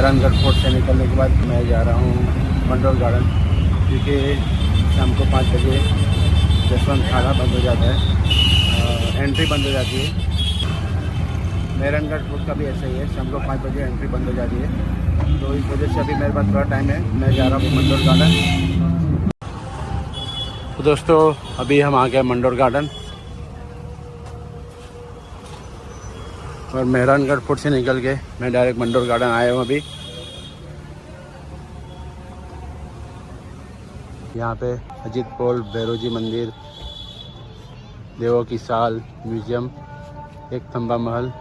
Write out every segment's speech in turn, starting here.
Mehrangarh fort से निकलने के बाद मैं जा रहा हूँ मंडोर गार्डन, क्योंकि शाम को 5 बजे जसवंत खाना बंद हो जाता है, एंट्री बंद हो जाती है। मेहरानगढ़ फोर्ट का भी ऐसा ही है, शाम को 5 बजे एंट्री बंद हो जाती है। तो इस वजह से अभी मेरे पास थोड़ा टाइम है, मैं जा रहा हूँ मंडोर गार्डन। तो दोस्तों अभी हम आ गए मंडोर गार्डन और मेहरानगढ़ फोर्ट से निकल के मैं डायरेक्ट मंडोर गार्डन आया हूँ। अभी यहाँ पे अजीत पोल, भैरव जी मंदिर, देवों की साल म्यूजियम, एक थंबा महल,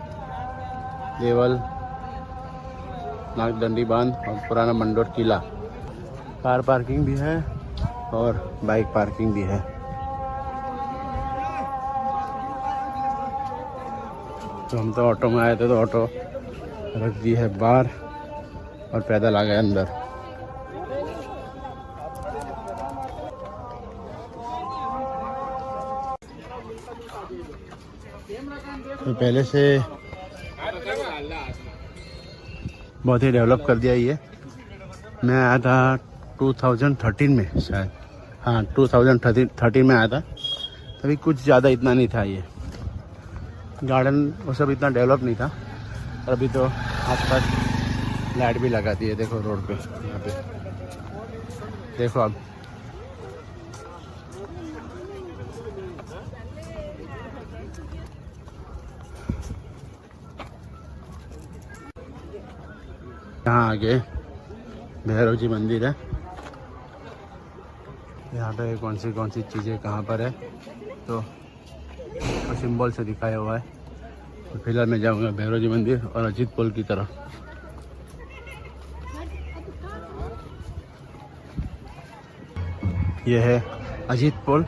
देवल, नागदंडी बांध और पुराना मंडोर किला। कार पार्किंग भी है और बाइक पार्किंग भी है। तो हम तो ऑटो में आए थे, तो ऑटो रख दी है बाहर और पैदल आ गए अंदर। तो पहले से बहुत ही डेवलप कर दिया ये। मैं आया था 2013 में शायद, हाँ 2013 में आया था, तभी कुछ ज़्यादा इतना नहीं था ये गार्डन, वो सब इतना डेवलप नहीं था। और अभी तो आसपास लाइट भी लगा दी है, देखो रोड पे, यहाँ पे देखो अब। यहाँ आगे भैरव जी मंदिर है। यहाँ पे कौन सी चीज़ें कहाँ पर है तो सिंबल से दिखाया हुआ है। तो फिलहाल मैं जाऊँगा भैरव जी मंदिर और अजीत पोल की तरफ। यह है अजीत पोल।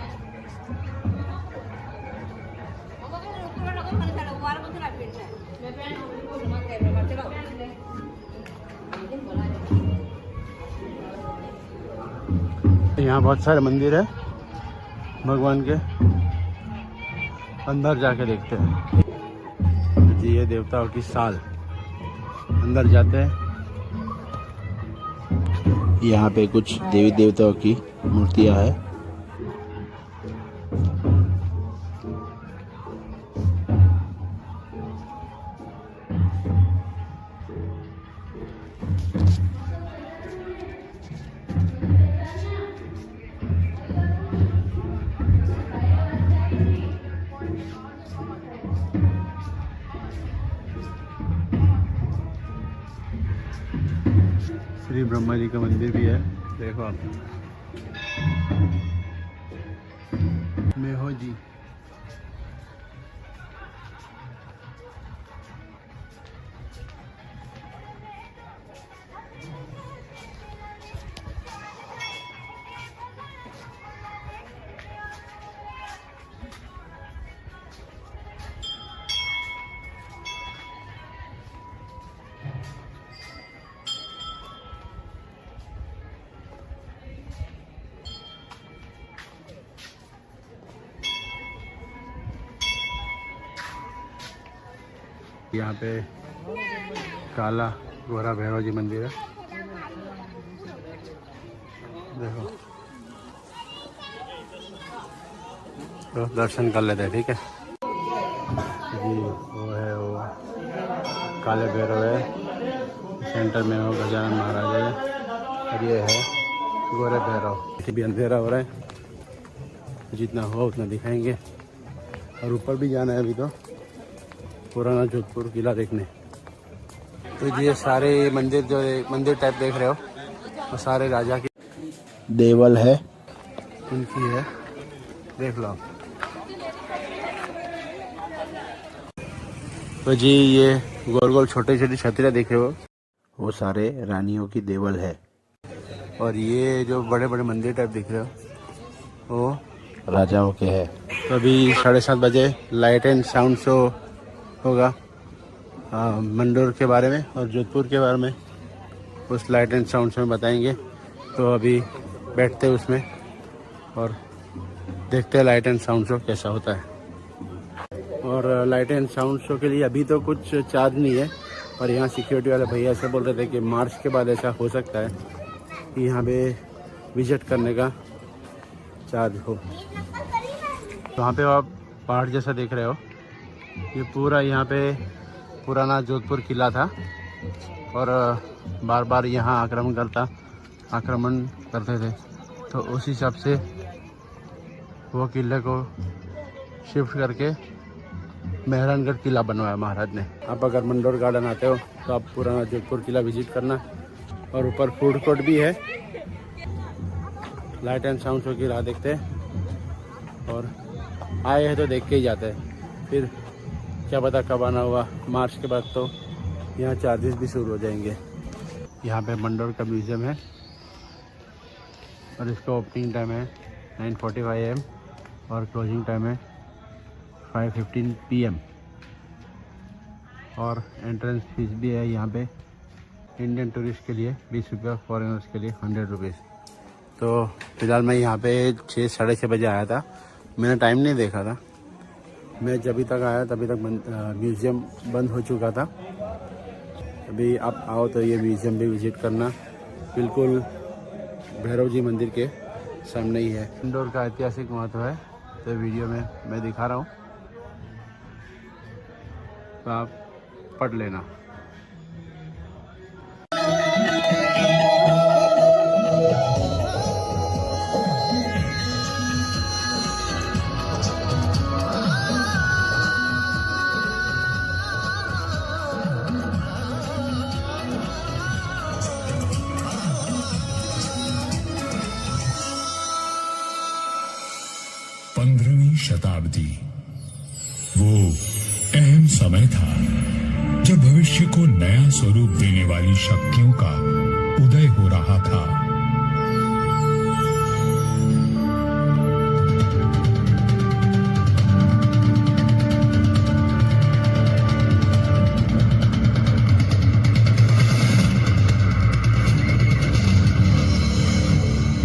यहाँ बहुत सारे मंदिर है भगवान के, अंदर जाके देखते हैं। जी ये देवताओं की साल, अंदर जाते हैं। यहाँ पे कुछ देवी देवताओं की मूर्तियाँ हैं। श्री ब्रह्मा जी का मंदिर भी है, देखो आप। मेहो जी, यहाँ पे काला गोरा भैरव जी मंदिर है, देखो। तो दर्शन कर लेते हैं, ठीक है जी। वो है वो काले भैरव है, सेंटर में वो गजानन महाराज है, और ये है गोरे भैरव। भी अंधेरा हो रहा है, जितना हो उतना दिखाएंगे। और ऊपर भी जाना है अभी तो, पुराना जोधपुर किला देखने। तो ये सारे मंदिर, जो मंदिर टाइप देख रहे हो, वो सारे राजा की देवल है, उनकी है, देख लो। तो जी ये गोल गोल छोटे छोटे छतरियाँ देख रहे हो, वो सारे रानियों की देवल है। और ये जो बड़े बड़े मंदिर टाइप दिख रहे हो, वो राजाओं के है। तो अभी 7:30 बजे लाइट एंड साउंड शो होगा मंडोर के बारे में और जोधपुर के बारे में, उस लाइट एंड साउंड शो में बताएंगे। तो अभी बैठते हैं उसमें और देखते हैं लाइट एंड साउंड शो कैसा होता है। और लाइट एंड साउंड शो के लिए अभी तो कुछ चार्ज नहीं है, और यहाँ सिक्योरिटी वाले भैया ऐसे बोल रहे थे कि मार्च के बाद ऐसा हो सकता है कि यहाँ पे विजिट करने का चार्ज हो। वहाँ पे आप पहाड़ जैसा देख रहे हो, ये पूरा यहाँ पे पुराना जोधपुर किला था और बार बार यहाँ आक्रमण करते थे, तो उस हिसाब से वो किले को शिफ्ट करके मेहरानगढ़ किला बनवाया महाराज ने। आप अगर मंडोर गार्डन आते हो तो आप पुराना जोधपुर किला विजिट करना, और ऊपर फूड कोर्ट भी है। लाइट एंड साउंड शो की राह देखते हैं और आए हैं तो देख के ही जाते हैं, फिर क्या पता कब आना हुआ। मार्च के बाद तो यहाँ चार्जेस भी शुरू हो जाएंगे। यहाँ पे मंडोर का म्यूज़ियम है और इसका ओपनिंग टाइम है 9:45 AM और क्लोजिंग टाइम है 5:15 PM। और एंट्रेंस फीस भी है यहाँ पे, इंडियन टूरिस्ट के लिए 20 रुपये, फॉरेनर्स के लिए 100 रुपीज़। तो फिलहाल मैं यहाँ पे 6 साढ़े 6 बजे आया था, मैंने टाइम नहीं देखा था। मैं जब तक आया तभी तक म्यूज़ियम बंद हो चुका था। अभी आप आओ तो ये म्यूज़ियम भी विज़िट करना, बिल्कुल भैरव जी मंदिर के सामने ही है। इंदौर का ऐतिहासिक महत्व है तो वीडियो में मैं दिखा रहा हूँ, तो आप पढ़ लेना। शताब्दी वो अहम समय था जब भविष्य को नया स्वरूप देने वाली शक्तियों का उदय हो रहा था।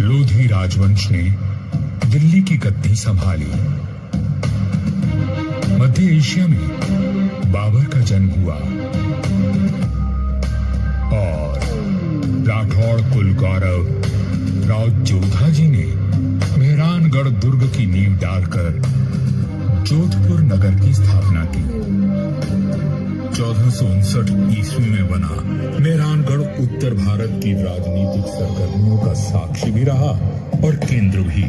लोधी राजवंश ने दिल्ली की गद्दी संभाली। मध्य एशिया में बाबर का जन्म हुआ और राठौड़ कुल गौरव राव जोधा जी ने मेहरानगढ़ दुर्ग की नींव डालकर जोधपुर नगर की स्थापना की। 1459 ईस्वी में बना मेहरानगढ़ उत्तर भारत की राजनीतिक सरगर्मियों का साक्षी भी रहा और केंद्र भी।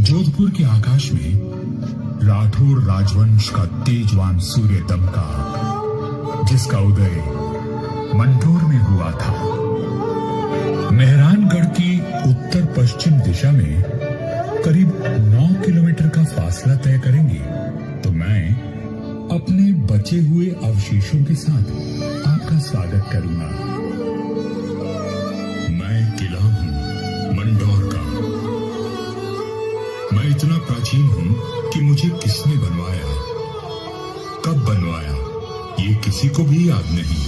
जोधपुर के आकाश में राठौर राजवंश का तेजवान सूर्य दमका, जिसका उदय मंडोर में हुआ था। मेहरानगढ़ की उत्तर पश्चिम दिशा में करीब 9 किलोमीटर का फासला तय करेंगे तो मैं अपने बचे हुए अवशेषों के साथ आपका स्वागत करूंगा। मैं किला हूं मंडोर का। मैं इतना प्राचीन हूं कि मुझे किसने बनवाया, कब बनवाया, ये किसी को भी याद नहीं।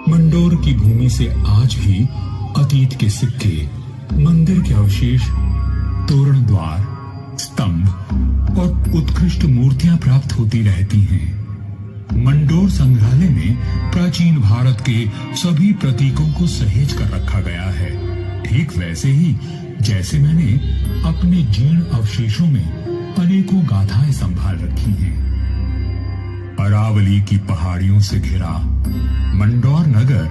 मंडोर की भूमि से आज भी अतीत के सिक्के, मंदिर के अवशेष, तोरण द्वार, स्तंभ और उत्कृष्ट मूर्तियां प्राप्त होती रहती हैं। मंडोर संग्रहालय में प्राचीन भारत के सभी प्रतीकों को सहेज कर रखा गया है, ठीक वैसे ही जैसे मैंने अपने जीर्ण अवशेषों में अनेकों गाथाएं संभाल रखी हैं। अरावली की पहाड़ियों से घिरा मंडोर नगर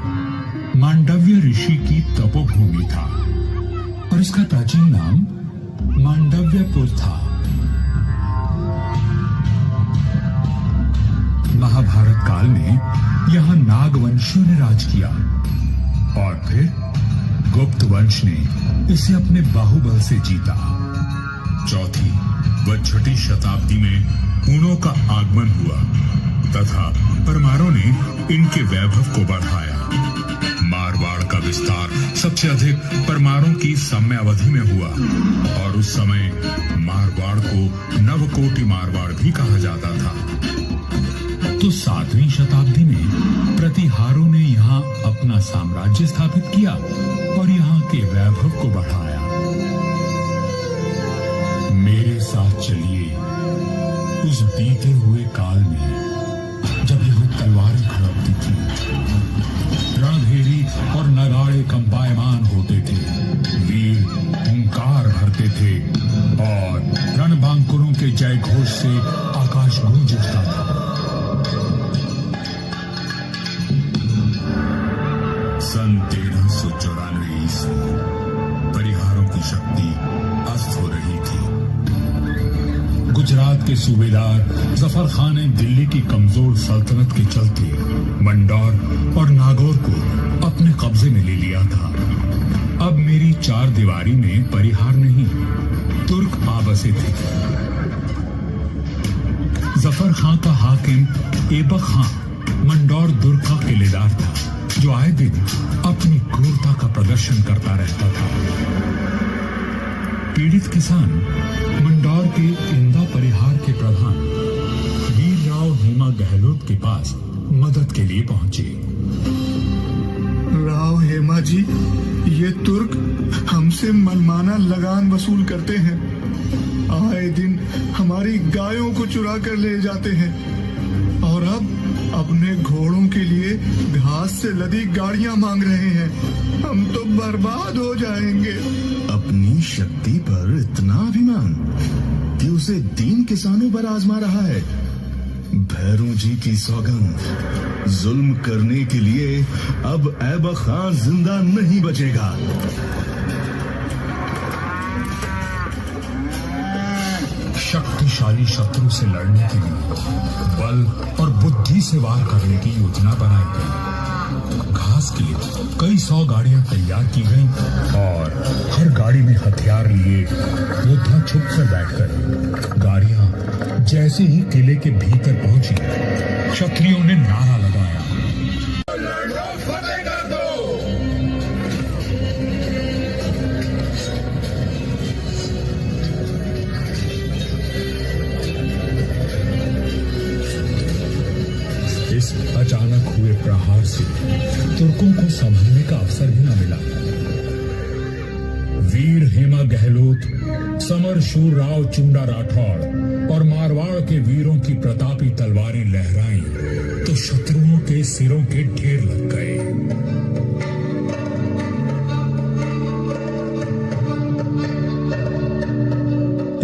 मांडव्य ऋषि की तपोभूमि था और इसका प्राचीन नाम मांडव्यपुर था। महाभारत काल में यहाँ नागवंशियों ने राज किया और फिर गुप्त वंश ने इसे अपने बाहुबल से जीता। चौथी व छठी शताब्दी में हुनों का आगमन हुआ तथा परमारों ने इनके वैभव को बढ़ाया। मारवाड़ का विस्तार सबसे अधिक परमारों की समयावधि में हुआ और उस समय मारवाड़ को नवकोटि मारवाड़ भी कहा जाता था। तो 7वीं शताब्दी में प्रतिहारों ने यहाँ अपना साम्राज्य स्थापित किया और यहाँ के वैभव को बढ़ाया। मेरे साथ चलिए उस बीते हुए काल में जब यहाँ तलवारें खड़कती थी, रणभेरी और नगाड़े कंपायमान होते थे, वीर हुंकार भरते थे और रणबांकुरों के जय घोष से आकाश गूंज उठता था। सन 1394 ईस्वी परिहारों की शक्ति अस्त हो रही थी। गुजरात के सूबेदार जफर खान ने दिल्ली की कमजोर सल्तनत के चलते मंडौर और नागौर को अपने कब्जे में ले लिया था। अब मेरी चार दीवारी में परिहार नहीं, तुर्क आ बसे थे। जफर खान का हाकिम ऐबक खान मंडौर दुर्ग का किलेदार था, जो आए दिन अपनी क्रूरता का प्रदर्शन करता रहता था। पीड़ित किसान मंडौर के इंदा परिहार के प्रधान वीर राव हेमा गहलोत के पास मदद के लिए पहुंचे। राव हेमा जी, ये तुर्क हमसे मनमाना लगान वसूल करते हैं। आए दिन हमारी गायों को चुरा कर ले जाते हैं और अब अपने घोड़ों के लिए घास से लदी गाड़ियां मांग रहे हैं। हम तो बर्बाद हो जाएंगे। अपनी शक्ति पर इतना अभिमान कि उसे दीन किसानों पर आजमा रहा है। भैरू जी की सौगंध, जुल्म करने के लिए अब ऐबक खान जिंदा नहीं बचेगा। शक्तिशाली शत्रु से लड़ने के लिए बल और बुद्धि से वार करने की योजना बनाई गई। घास के लिए कई 100 गाड़ियां तैयार की गईं और हर गाड़ी में हथियार लिए योद्धा छुप कर बैठ गए। गाड़ियां जैसे ही किले के भीतर पहुंची, क्षत्रियों ने नारा लगाया, इस अचानक हुए प्रहार से तुर्कों को संभलने का अवसर भी न मिला। वीर हेमा गहलोत, समर शूर राव चुंडा राठौड़ और मारवाड़ के वीरों की प्रतापी तलवारें लहराईं तो शत्रुओं के सिरों के ढेर लग गए।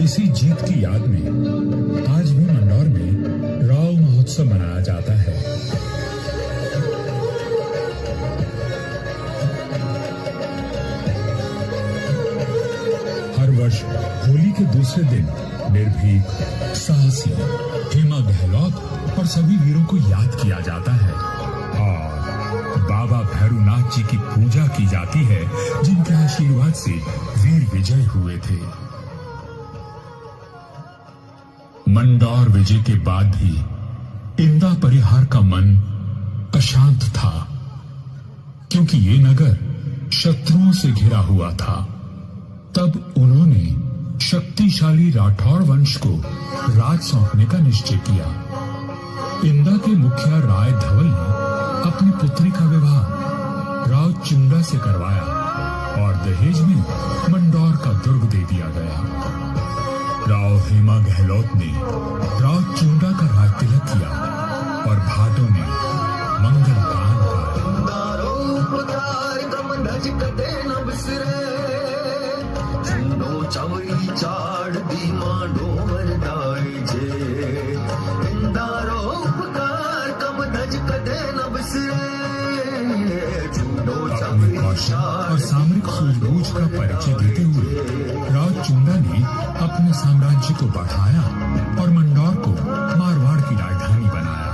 इसी जीत की याद में आज भी मंडौर में राव महोत्सव मनाया जाता है। हर वर्ष होली के दूसरे दिन निर्भीक, साहसी हेमा गहलोत और सभी वीरों को याद किया जाता है और बाबा भैरूनाथ जी की पूजा की जाती है, जिनके आशीर्वाद से वीर विजय हुए थे। मंडौर विजय के बाद भी इंदा परिहार का मन अशांत था, क्योंकि ये नगर शत्रुओं से घिरा हुआ था। तब उन्होंने शक्तिशाली राठौड़ वंश को राज सौंपने का निश्चय किया। इंदा के मुखिया राय धवल ने अपनी पुत्री का विवाह राव चुंडा से करवाया और दहेज में मंडौर का दुर्ग दे दिया गया। राव हेमा गहलोत ने राव चुंडा का राज तिलक किया और भाटों ने मंगल गान अपने कौशल और सामरिक सूझबूझ का परिचय देते हुए राव चुंडा ने अपने साम्राज्य को बढ़ाया और मंडौर को मारवाड़ की राजधानी बनाया।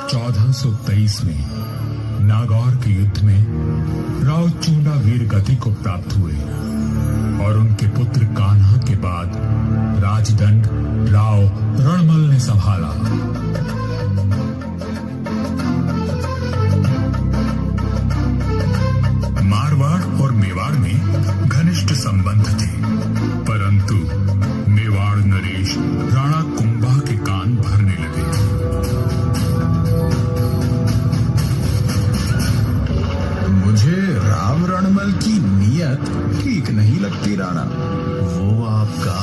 1423 में नागौर के युद्ध में राव चुंडा वीर गति को प्राप्त हुए और उनके पुत्र कान्हा के बाद राजदंड राव रणमल ने संभाला। मारवाड़ और मेवाड़ में घनिष्ठ संबंध थे, परंतु मेवाड़ नरेश राणा कुंभा के कान भरने लगे। मुझे राव रणमल की नीयत ठीक नहीं लगती राणा। वो आपका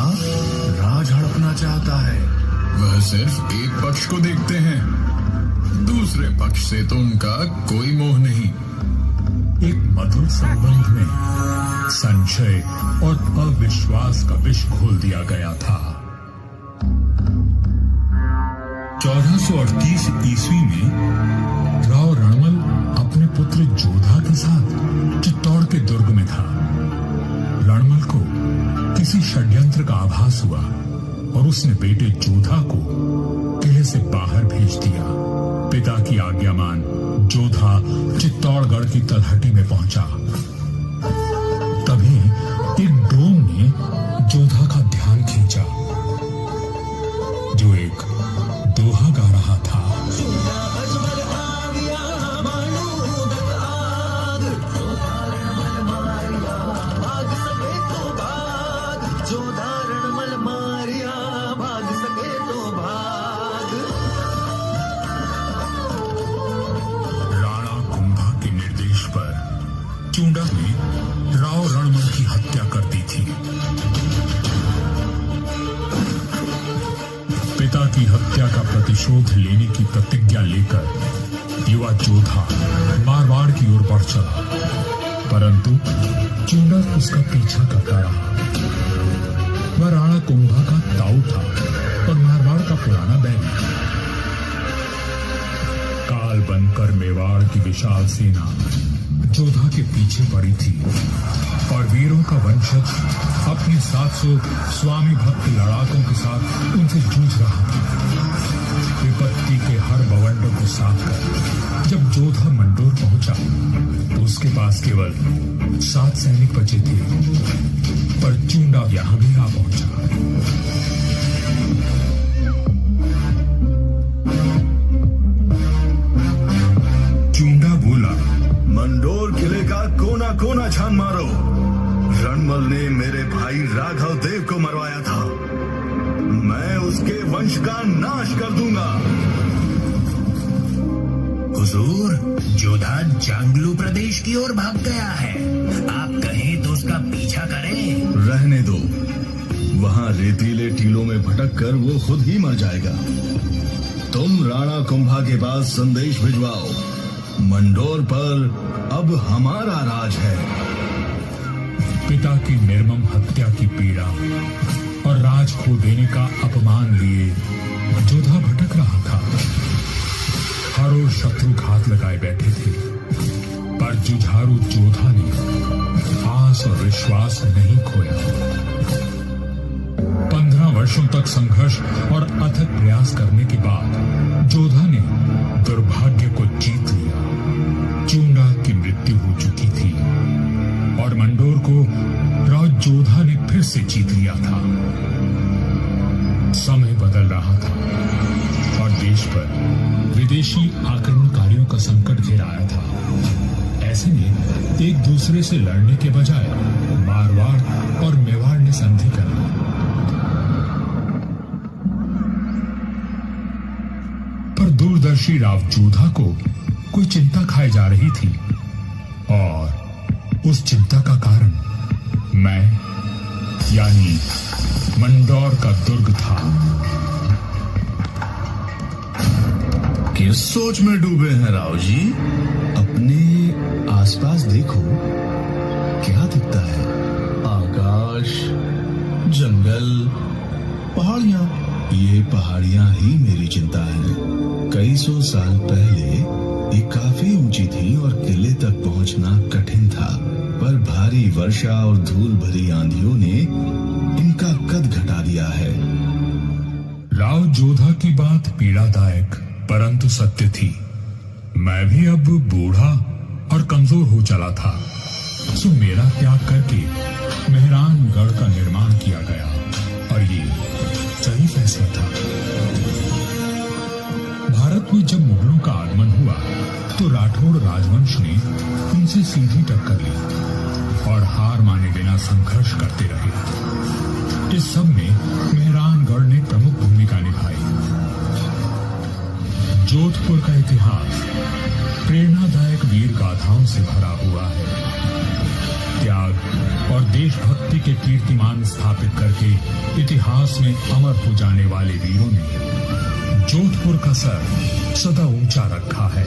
राज हड़पना चाहता है। वह सिर्फ एक पक्ष को देखते हैं, दूसरे पक्ष से तो उनका कोई मोह नहीं। एक मधुर संबंध में संशय और अविश्वास का विष घोल दिया गया था। 1438 ईस्वी में राव रणमल अपने पुत्र जोधा के साथ चित्तौड़ के दुर्ग में था। रणमल को किसी षड्यंत्र का आभास हुआ और उसने बेटे जोधा को किले से बाहर भेज दिया। पिता की आज्ञा मान जोधा चित्तौड़गढ़ की तलहटी में पहुंचा। तभी एक डोम ने जोधा का ध्यान खींचा, जो एक दोहा गा रहा था। चूंडा ने राव रणमल की हत्या कर दी थी। पिता की हत्या का प्रतिशोध लेने की प्रतिज्ञा लेकर युवा जोधा मारवाड़ की ओर बढ़ चला, परंतु चूंडा उसका पीछा करता रहा। वह राणा कुंभा का ताऊ था और मारवाड़ का पुराना बैरी। काल बनकर मेवाड़ की विशाल सेना जोधा के पीछे पड़ी थी और वीरों का वंशज अपने 700 स्वामी भक्त लड़ाकों के साथ उनसे जूझ रहा था। विपत्ति के हर बवंडर को साथ कर जब जोधा मंडोर पहुंचा तो उसके पास केवल 7 सैनिक बचे थे, पर चूंडा यहां भी आ पहुंचा। चूंडा बोला, मंडोर किले का कोना कोना छान मारो। रणमल ने मेरे भाई राघव देव को मरवाया था, मैं उसके वंश का नाश कर दूंगा। हुजूर, जोधा जांगलू प्रदेश की ओर भाग गया है, आप कहें तो उसका पीछा करें। रहने दो, वहां रेतीले टीलों में भटक कर वो खुद ही मर जाएगा। तुम राणा कुंभा के पास संदेश भिजवाओ, मंडोर पर अब हमारा राज है। पिता की निर्मम हत्या की पीड़ा और राज खो देने का अपमान लिए जोधा भटक रहा था। हर ओर शत्रु घात लगाए बैठे थे, पर जुझारू जोधा ने आस और विश्वास नहीं खोया। 15 वर्षों तक संघर्ष और अथक प्रयास करने के बाद जोधा ने दुर्भाग्य को जीत लिया। चूंडा की मृत्यु हो चुकी थी और मंडोर को राव जोधा ने फिर से जीत लिया था। समय बदल रहा था और देश पर विदेशी आक्रमणकारियों का संकट घेर आया था। ऐसे में एक दूसरे से लड़ने के बजाय मारवाड़ और मेवाड़ ने संधि कर ली। पर दूरदर्शी राव जोधा को कोई चिंता खाए जा रही थी और उस चिंता का कारण मैं यानी मंडोर का दुर्ग था। किस सोच में डूबे हैं राव जी? अपने आसपास देखो, क्या दिखता है? आकाश, जंगल, पहाड़ियां। ये पहाड़ियां ही मेरी चिंता है। कई सौ साल पहले ये काफी ऊंची थी और किले तक पहुंचना कठिन था, पर भारी वर्षा और धूल भरी आंधियों ने इनका कद घटा दिया है। राव जोधा की बात पीड़ादायक परंतु सत्य थी। मैं भी अब बूढ़ा और कमजोर हो चला था, सो मेरा त्याग करके मेहरानगढ़ का निर्माण किया गया और ये सही फैसला था। भारत में जब मुगलों का आगमन हुआ तो राठौड़ राजवंश ने उनसे सीधी टक्कर ली और हार माने बिना संघर्ष करते रहे। इस सब में मेहरानगढ़ ने प्रमुख भूमिका निभाई। जोधपुर का इतिहास प्रेरणादायक वीर गाथाओं से भरा हुआ है। त्याग और देशभक्ति के कीर्तिमान स्थापित करके इतिहास में अमर हो जाने वाले वीरों ने जोधपुर का सर सदा ऊंचा रखा है।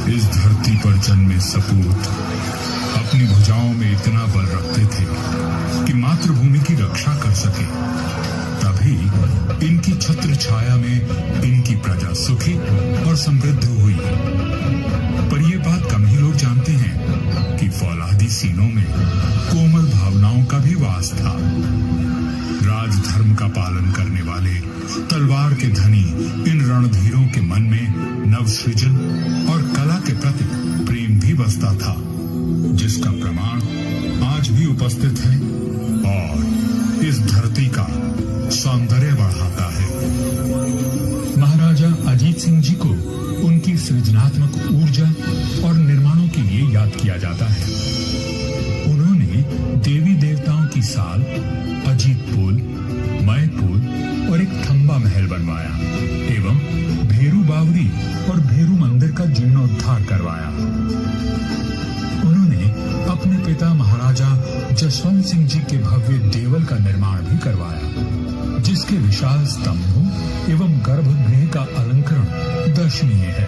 इस धरती पर जन्मे सपूत अपनी भुजाओं में इतना बल रखते थे कि मातृभूमि की रक्षा कर सके, तभी इनकी छत्र छाया में इनकी प्रजा सुखी और समृद्ध हुई। पर यह बात कम ही लोग जानते हैं कि फौलादी सीनों में कोमल भावनाओं का भी वास था। राजधर्म का पालन करने वाले तलवार के धनी इन रणधीरों के मन में नवसृजन और कला के प्रति प्रेम भी बसता था, जिसका प्रमाण आज भी उपस्थित है और इस धरती का सौंदर्य बढ़ाता है। महाराजा अजीत सिंह जी को उनकी सृजनात्मक ऊर्जा और निर्माणों के लिए याद किया जाता है। उन्होंने देवी देवताओं की साल, अजीत पुल, मय पुल और एक थंबा महल बनवाया एवं भेरू बावरी और भेरू मंदिर का जीर्णोद्धार करवाया। उन्होंने अपने पिता महाराजा जसवंत सिंह जी के भव्य देवल का निर्माण भी करवाया, जिसके विशाल स्तंभों एवं गर्भगृह का अलंकरण दर्शनीय है।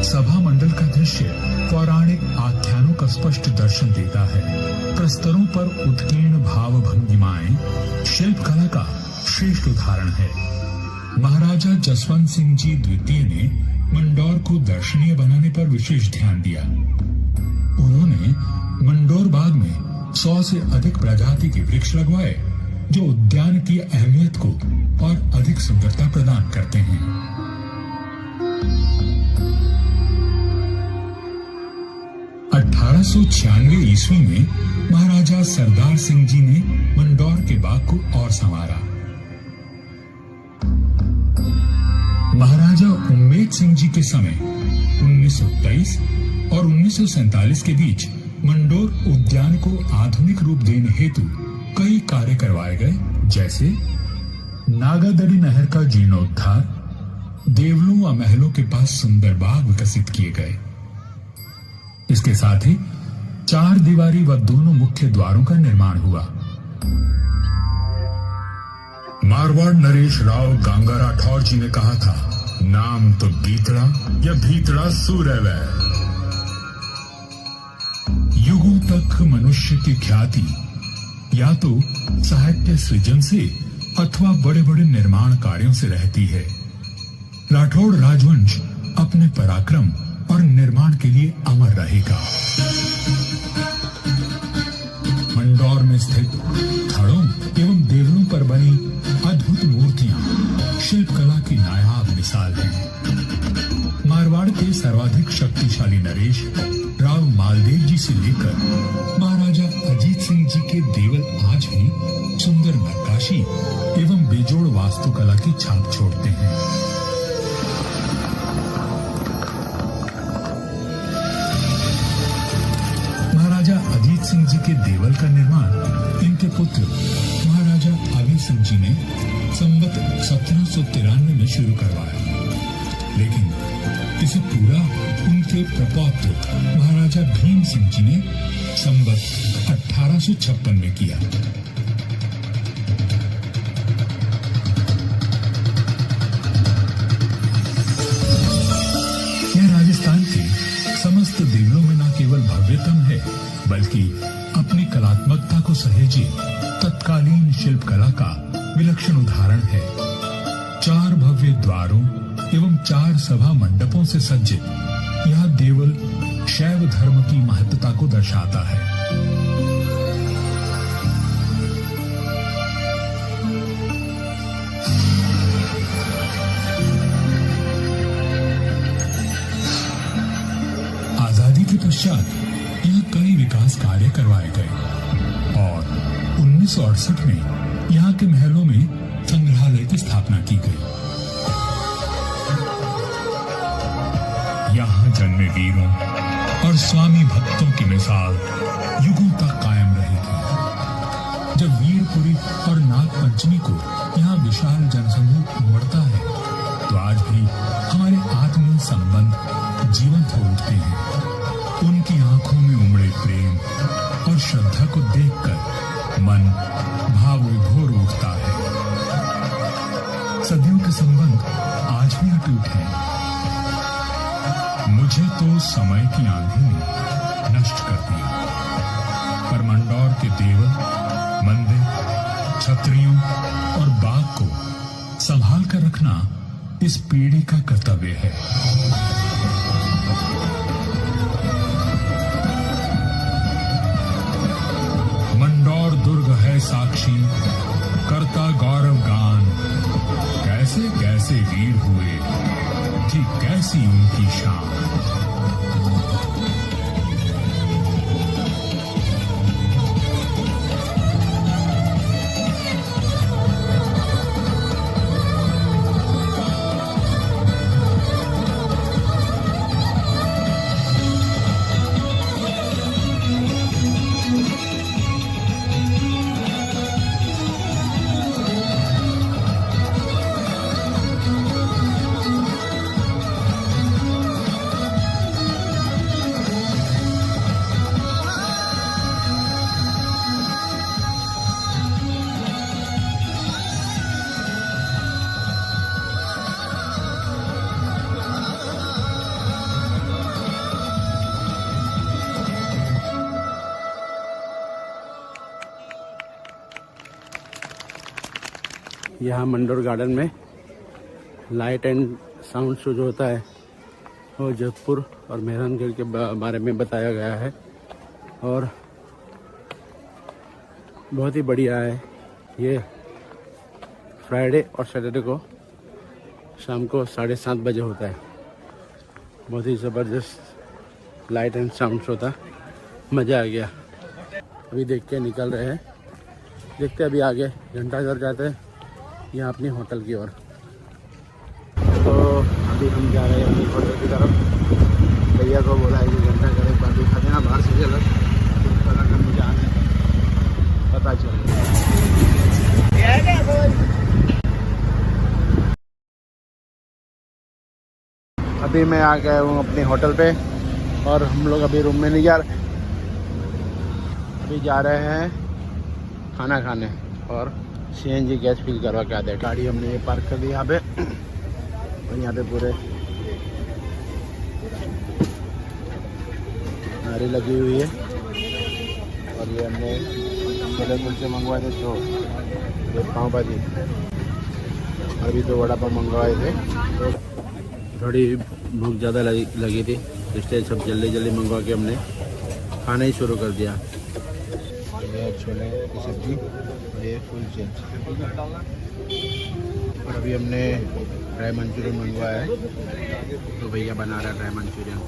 सभा मंडल का दृश्य पौराणिक आख्यानों का स्पष्ट दर्शन देता है। प्रस्तरों पर उत्कीर्ण भाव भंगिमाएं शिल्प कला का श्रेष्ठ उदाहरण है। महाराजा जसवंत सिंह जी द्वितीय ने मंडौर को दर्शनीय बनाने पर विशेष ध्यान दिया। उन्होंने मंडौर बाग में 100 से अधिक प्रजाति के वृक्ष लगवाए, जो उद्यान की अहमियत को और अधिक सुंदरता प्रदान करते हैं। 1896 ईस्वी में महाराजा सरदार सिंह जी ने मंडौर के बाग को और संवारा। महाराजा उम्मेद सिंह जी के समय 1923 और 1947 के बीच मंडौर उद्यान को आधुनिक रूप देने हेतु कई कार्य करवाए गए, जैसे नागादड़ी नहर का जीर्णोद्धार, देवलों व महलों के पास सुंदर बाग विकसित किए गए। इसके साथ ही 4 दीवारी व दोनों मुख्य द्वारों का निर्माण हुआ। मारवाड़ नरेश राव गांगा राठौर जी ने कहा था, नाम तो बीतड़ा या भीतड़ा सूरवै। युगों तक मनुष्य की ख्याति या तो साहित्य सृजन से अथवा बड़े बड़े निर्माण कार्यों से रहती है। राठौड़ राजवंश अपने पराक्रम और निर्माण के लिए अमर रहेगा। मंडौर में स्थित थड़ों एवं देवलों पर बनी अद्भुत मूर्तियां शिल्प कला की नायाब मिसाल हैं। मारवाड़ के सर्वाधिक शक्तिशाली नरेश राव मालदेव जी से लेकर महाराजा अजीत सिंह जी के देवल आज भी सुंदर नक्काशी एवं बेजोड़ वास्तुकला की छाप छोड़ते हैं। महाराजा अजीत सिंह जी के देवल का निर्माण इनके पुत्र महाराजा अभी सिंह जी ने संवत 1793 में शुरू करवाया, लेकिन इसे पूरा उनके प्रपौत्र महाराजा भीम सिंह जी ने संवत 1856 में किया। यह राजस्थान के समस्त देवलों में न केवल भव्यतम है, बल्कि अपनी कलात्मकता को सहेजे तत्कालीन शिल्प कला का विलक्षण उदाहरण है। 4 भव्य द्वारों एवं 4 सभा मंडपों से सज्जित यह देवल शैव धर्म की महत्ता को दर्शाता है। आजादी के पश्चात यहाँ कई विकास कार्य करवाए गए और 1968 में यहाँ के महलों में संग्रहालय की स्थापना की गई। यहाँ जन्मे वीरों और स्वामी भक्तों की मिसाल युगों तक कायम रहेगी। पहुंचने को यहाँ विशाल जनसमूह उमड़ता है, तो आज भी हमारे आत्मीय संबंध जीवंत हो उठते हैं। उनकी आंखों में उमड़े प्रेम और श्रद्धा को देखकर मन भावविभोर उठता है। सदियों के संबंध आज भी अटूट हैं। मुझे तो समय की आंधी ने नष्ट कर दिया, पर मंडौर के देवल, मंदिर, छतरियों और बाग को संभाल कर रखना इस पीढ़ी का कर्तव्य है। मंडौर दुर्ग है साक्षी, करता गौरव गान, कैसे कैसे वीर हुए, थी कैसी उनकी शान। यहाँ मंडौर गार्डन में लाइट एंड साउंड शो जो होता है वो जोधपुर और मेहरानगढ़ के बारे में बताया गया है और बहुत ही बढ़िया है। ये फ्राइडे और सैटरडे को शाम को 7:30 बजे होता है। बहुत ही ज़बरदस्त लाइट एंड साउंड शो था, मज़ा आ गया। अभी देख के निकल रहे हैं, देखते अभी आगे घंटाघर जाते हैं यहाँ अपनी होटल की ओर। तो अभी हम जा रहे हैं अपनी होटल की तरफ। भैया को बोला है कि घंटाघर एक बार दिखा देना बाहर से चलो, पता करने जाने पता चल। अभी मैं आ गया हूँ अपने होटल पे और हम लोग अभी रूम में नहीं जा रहे, अभी जा रहे हैं खाना खाने और CNG गैस फिल करवा के आते हैं। गाड़ी हमने ये पार्क कर दी यहाँ पे और यहाँ पे पूरे नारी लगी हुई है और ये हमने छोले कुलचे मंगवाए थे, तो ये पाव भाजी, अभी तो वड़ा पाव मंगवाए थे। तो थोड़ी भूख ज़्यादा लगी थी, इसलिए सब जल्दी जल्दी मंगवा के हमने खाना ही शुरू कर दिया। ये छोले की सब्जी और ये फुल चेंज और अभी हमने ड्राई मंचूरियन मंगवाया है, तो भैया बना रहा है ड्राई मंचूरियन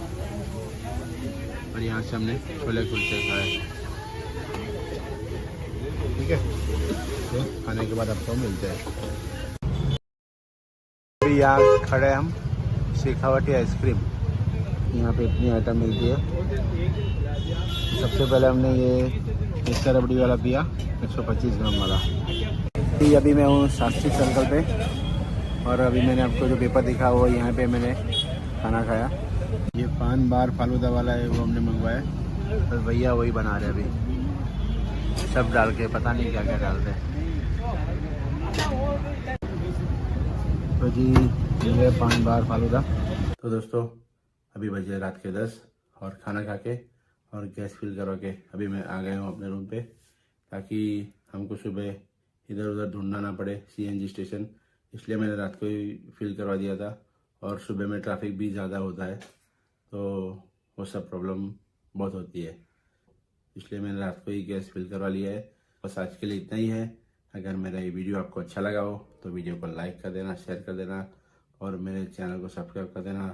और यहाँ से हमने छोले कुलचे खाए। ठीक है, तो खाने के बाद आपको मिलते हैं। अभी यहाँ खड़े हम शेखावटी आइसक्रीम, यहाँ पे इतनी आइटम मिलती है। सबसे पहले हमने ये इसका रबड़ी वाला पिया 125 ग्राम वाला। अभी मैं हूँ शास्त्री सर्कल पे और अभी मैंने आपको जो पेपर दिखा वो यहाँ पे मैंने खाना खाया। ये पान बार फालूदा वाला है, वो हमने मंगवाया, तो भैया वही बना रहे अभी सब डाल के, पता नहीं क्या क्या डालते हैं। तो जी ये पान बार फालूदा। तो दोस्तों अभी बजे रात के 10 और खाना खा के और गैस फिल करवा के अभी मैं आ गया हूँ अपने रूम पे, ताकि हमको सुबह इधर उधर ढूंढना ना पड़े CNG स्टेशन। इसलिए मैंने रात को ही फिल करवा दिया था और सुबह में ट्रैफिक भी ज़्यादा होता है, तो वो सब प्रॉब्लम बहुत होती है, इसलिए मैंने रात को ही गैस फिल करवा लिया है। बस आज के लिए इतना ही है। अगर मेरा ये वीडियो आपको अच्छा लगा हो तो वीडियो को लाइक कर देना, शेयर कर देना और मेरे चैनल को सब्सक्राइब कर देना।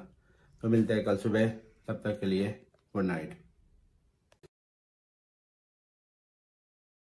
तो मिलते हैं कल सुबह, तब तक के लिए गुड नाइट।